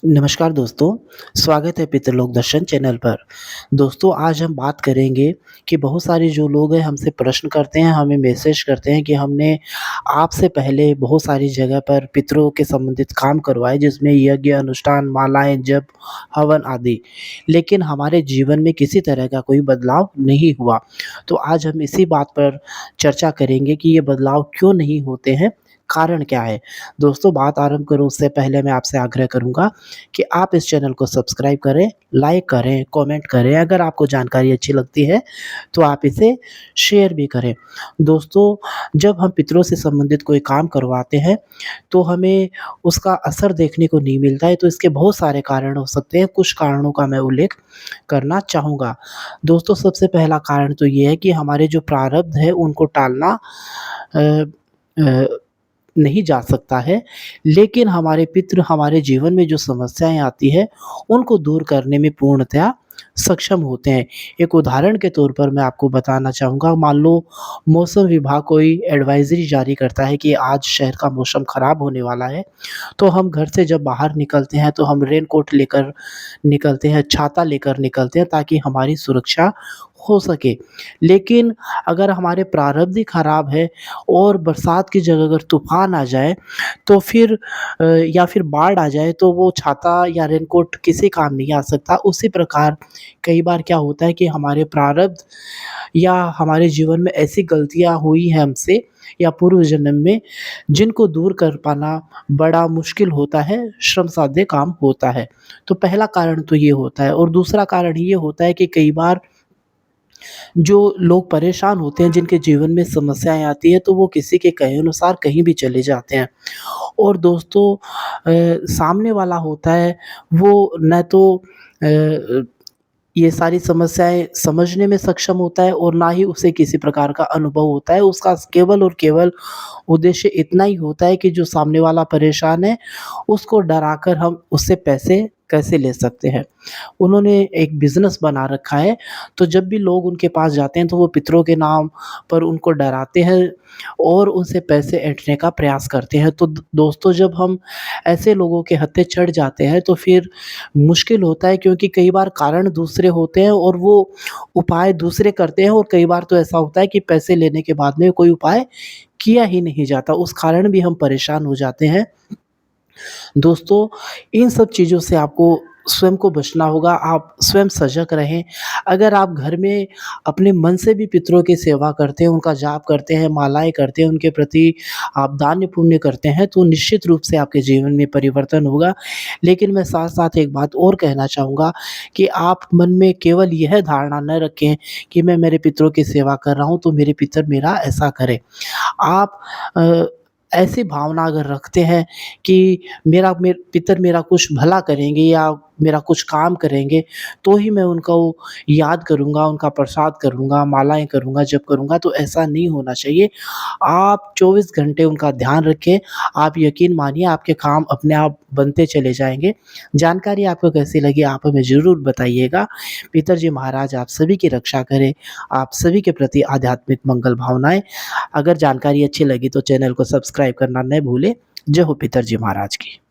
नमस्कार दोस्तों, स्वागत है पितृलोक दर्शन चैनल पर। दोस्तों आज हम बात करेंगे कि बहुत सारे जो लोग हैं हमसे प्रश्न करते हैं, हमें मैसेज करते हैं कि हमने आपसे पहले बहुत सारी जगह पर पितरों के संबंधित काम करवाए जिसमें यज्ञ, अनुष्ठान, मालाएँ, जप, हवन आदि। लेकिन हमारे जीवन में किसी तरह का कोई बदलाव नहीं हुआ। तो आज हम इसी बात पर चर्चा करेंगे कि ये बदलाव क्यों नहीं होते हैं, कारण क्या है? दोस्तों बात आरंभ करूँ उससे पहले मैं आपसे आग्रह करूँगा कि आप इस चैनल को सब्सक्राइब करें, लाइक करें, कमेंट करें। अगर आपको जानकारी अच्छी लगती है, तो आप इसे शेयर भी करें। दोस्तों, जब हम पितरों से संबंधित कोई काम करवाते हैं, तो हमें उसका असर देखने को नहीं मिलता है, तो इसके बहुत सारे कारण हो सकते हैं। कुछ कारणों का मैं उल्लेख करना चाहूँगा। दोस्तों, सबसे पहला कारण तो ये है कि हमारे जो प्रारब्ध है, उनको टालना अ अ, नहीं जा सकता है, लेकिन हमारे पितृ हमारे जीवन में जो समस्याएँ आती हैं, उनको दूर करने में पूर्णतया सक्षम होते हैं। एक उदाहरण के तौर पर मैं आपको बताना चाहूँगा, मान लो मौसम विभाग कोई एडवाइज़री जारी करता है कि आज शहर का मौसम खराब होने वाला है, तो हम घर से जब बाहर निकलते हैं, तो हम रेनकोट लेकर निकलते हैं, छाता लेकर निकलते हैं ताकि हमारी सुरक्षा हो सके। लेकिन अगर हमारे प्रारब्ध ही खराब है और बरसात की जगह अगर तूफ़ान आ जाए, तो फिर या फिर बाढ़ आ जाए तो वो छाता या रेनकोट किसी काम नहीं आ सकता। उसी प्रकार कई बार क्या होता है कि हमारे प्रारब्ध या हमारे जीवन में ऐसी गलतियाँ हुई हैं हमसे या पूर्व जन्म में, जिनको दूर कर पाना बड़ा मुश्किल होता है, श्रम साध्य काम होता है। तो पहला कारण तो ये होता है और दूसरा कारण ये होता है कि कई बार जो लोग परेशान होते हैं, जिनके जीवन में समस्याएँ आती हैं, तो वो किसी के कहे अनुसार कहीं भी चले जाते हैं। और दोस्तों सामने वाला होता है, वो न तो ये सारी समस्याएँ समझने में सक्षम होता है और ना ही उसे किसी प्रकार का अनुभव होता है। उसका केवल और केवल उद्देश्य इतना ही होता है कि जो सामने वाला परेशान है, उसको डराकर हम उससे पैसे कैसे ले सकते हैं। उन्होंने एक बिज़नेस बना रखा है, तो जब भी लोग उनके पास जाते हैं, तो वो पितरों के नाम पर उनको डराते हैं और उनसे पैसे ऐंठने का प्रयास करते हैं। तो दोस्तों जब हम ऐसे लोगों के हत्थे चढ़ जाते हैं, तो फिर मुश्किल होता है क्योंकि कई बार कारण दूसरे होते हैं और वो उपाय दूसरे करते हैं और कई बार तो ऐसा होता है कि पैसे लेने के बाद में कोई उपाय किया ही नहीं जाता। उस कारण भी हम परेशान हो जाते हैं। दोस्तों, इन सब चीज़ों से आपको स्वयं को बचना होगा, आप स्वयं सजग रहें। अगर आप घर में अपने मन से भी पितरों की सेवा करते हैं, उनका जाप करते हैं, मालाएँ करते हैं, उनके प्रति आप दान पुण्य करते हैं, तो निश्चित रूप से आपके जीवन में परिवर्तन होगा। लेकिन मैं साथ-साथ एक बात और कहना चाहूँगा कि आप मन में केवल यह धारणा न रखें कि मैं मेरे पितरों की सेवा कर रहा हूँ, तो मेरे पितर मेरा ऐसा करें। आप अ, ऐसी भावना अगर रखते हैं कि पितर मेरा कुछ भला करेंगे या मेरा कुछ काम करेंगे, तो ही मैं उनको याद करूँगा, उनका प्रसाद करूँगा, मालाएँ करूँगा, जप करूँगा, तो ऐसा नहीं होना चाहिए। आप 24 घंटे उनका ध्यान रखें, आप यकीन मानिए आपके काम अपने आप बनते चले जाएँगे। जानकारी आपको कैसी लगी आप हमें ज़रूर बताइएगा। पितरजी महाराज आप सभी की रक्षा करें, आप सभी के प्रति आध्यात्मिक मंगल भावनाएँ। अगर जानकारी अच्छी लगी तो चैनल को सब्सक्राइब करना न भूलें। जय हो पितरजी महाराज की।